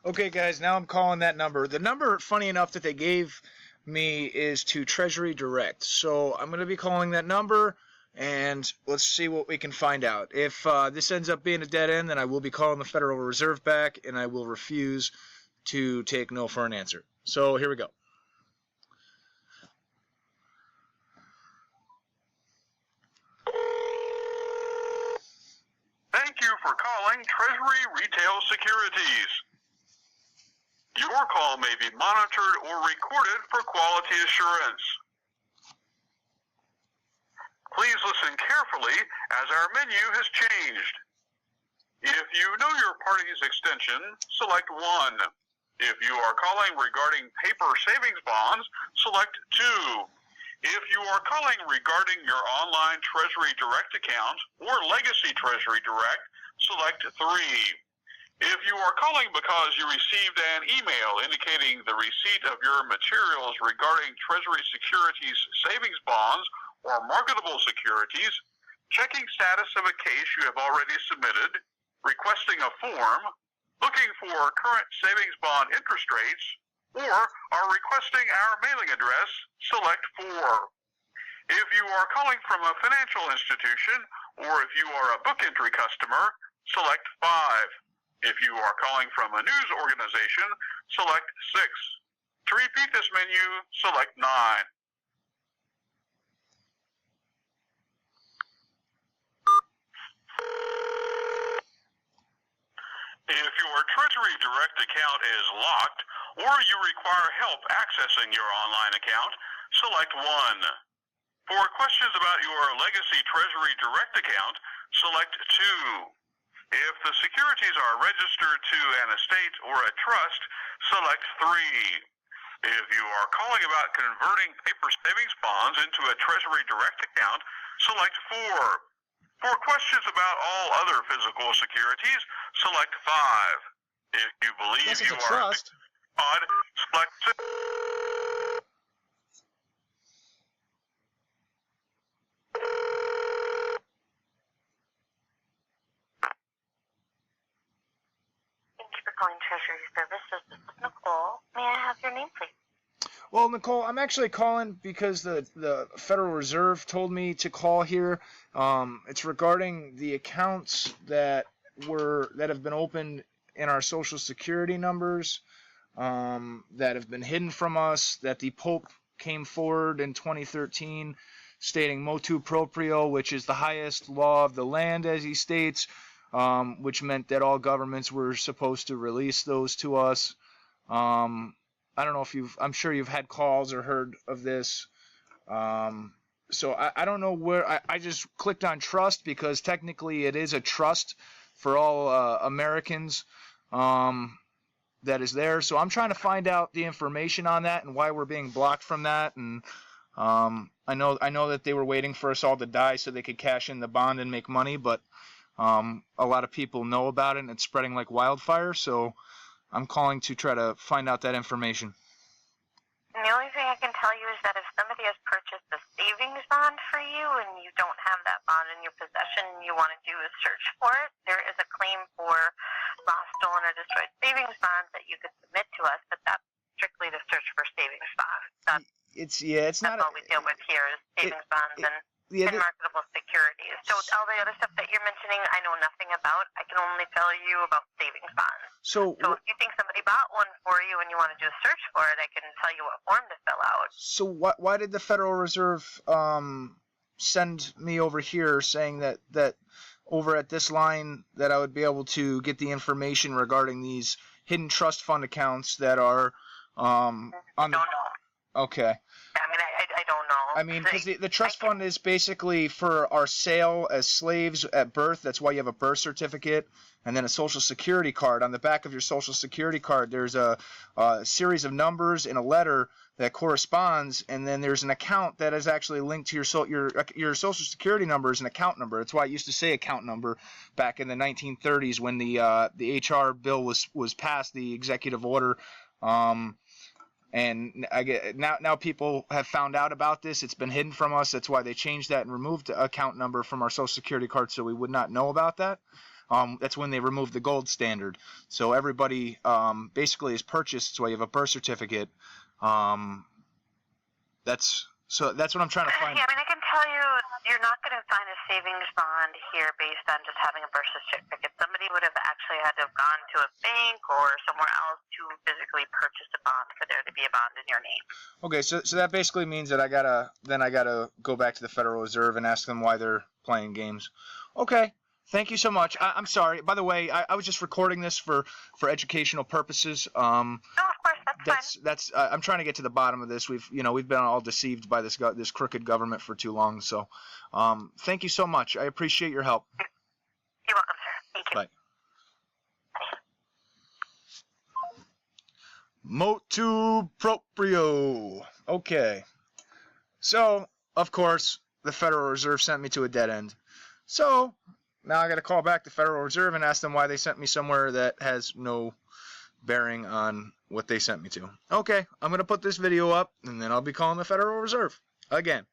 Okay, guys, now I'm calling that number. The number, funny enough, that they gave me is to Treasury Direct. So I'm going to be calling that number, and let's see what we can find out. If this ends up being a dead end, then I will be calling the Federal Reserve back, and I will refuse to take no for an answer. So here we go. Thank you for calling Treasury Retail Securities. Your call may be monitored or recorded for quality assurance. Please listen carefully as our menu has changed. If you know your party's extension, select 1. If you are calling regarding paper savings bonds, select 2. If you are calling regarding your online Treasury Direct account or Legacy Treasury Direct, select 3. If you are calling because you received an email indicating the receipt of your materials regarding Treasury Securities savings bonds or marketable securities, checking status of a case you have already submitted, requesting a form, looking for current savings bond interest rates, or are requesting our mailing address, select 4. If you are calling from a financial institution or if you are a book entry customer, select 5. If you are calling from a news organization, select 6. To repeat this menu, select 9. If your Treasury Direct account is locked or you require help accessing your online account, select 1. For questions about your Legacy Treasury Direct account, select 2. If the securities are registered to an estate or a trust, select 3. If you are calling about converting paper savings bonds into a Treasury Direct account, select 4. For questions about all other physical securities, select 5. If you believe Yes, you it's a are trust. odd, select 6. Thank you for calling Treasury Services. This is Nicole. May I have your name, please? Well, Nicole, I'm actually calling because the Federal Reserve told me to call here. It's regarding the accounts that have been opened in our Social Security numbers that have been hidden from us. That the Pope came forward in 2013, stating motu proprio, which is the highest law of the land, as he states, which meant that all governments were supposed to release those to us. I don't know if I'm sure you've had calls or heard of this. So I don't know where, I just clicked on trust because technically it is a trust for all Americans that is there. So I'm trying to find out the information on that and why we're being blocked from that. And I know that they were waiting for us all to die so they could cash in the bond and make money, but a lot of people know about it and it's spreading like wildfire. So I'm calling to try to find out that information. And the only thing I can tell you is that if somebody has purchased a savings bond for you and you don't have that bond in your possession and you want to do a search for it, there is a claim for lost, stolen, or destroyed savings bonds that you could submit to us, but that's strictly to search for savings bonds. That's all we deal with here is savings bonds and marketable securities. So all the other stuff that you're mentioning, I know nothing about. I can only tell you about savings bonds. So if you think somebody bought one for you and you want to do a search for it, I can tell you what form to fill out. So why did the Federal Reserve send me over here saying that over at this line that I would be able to get the information regarding these hidden trust fund accounts that are on the... I don't know. Okay. I mean, I don't know. I mean, because the trust fund is basically for our sale as slaves at birth. That's why you have a birth certificate and then a Social Security card. On the back of your Social Security card, there's a series of numbers in a letter that corresponds, and then there's an account that is actually linked to your Social Security number is an account number. That's why it used to say account number back in the 1930s when the HR bill was passed, the executive order. And now people have found out about this. It's been hidden from us. That's why they changed that and removed the account number from our Social Security card so we would not know about that. That's when they removed the gold standard. So everybody basically is purchased. So you have a birth certificate. That's what I'm trying to find. Yeah, I mean, I can tell you, you're not going to find a savings bond here based on just having a birth certificate. Somebody would have actually had to have gone to a bank or somewhere else to physically purchase a bond for there to be a bond in your name. Okay, so that basically means that I gotta go back to the Federal Reserve and ask them why they're playing games. Okay. Thank you so much. I'm sorry. By the way, I was just recording this for educational purposes. No, of course, that's fine. I'm trying to get to the bottom of this. We've been all deceived by this crooked government for too long. So, thank you so much. I appreciate your help. You're welcome, sir. Thank you. Bye. Motu proprio. Okay. So, of course, the Federal Reserve sent me to a dead end. So, now I got to call back the Federal Reserve and ask them why they sent me somewhere that has no bearing on what they sent me to. Okay, I'm going to put this video up, and then I'll be calling the Federal Reserve again.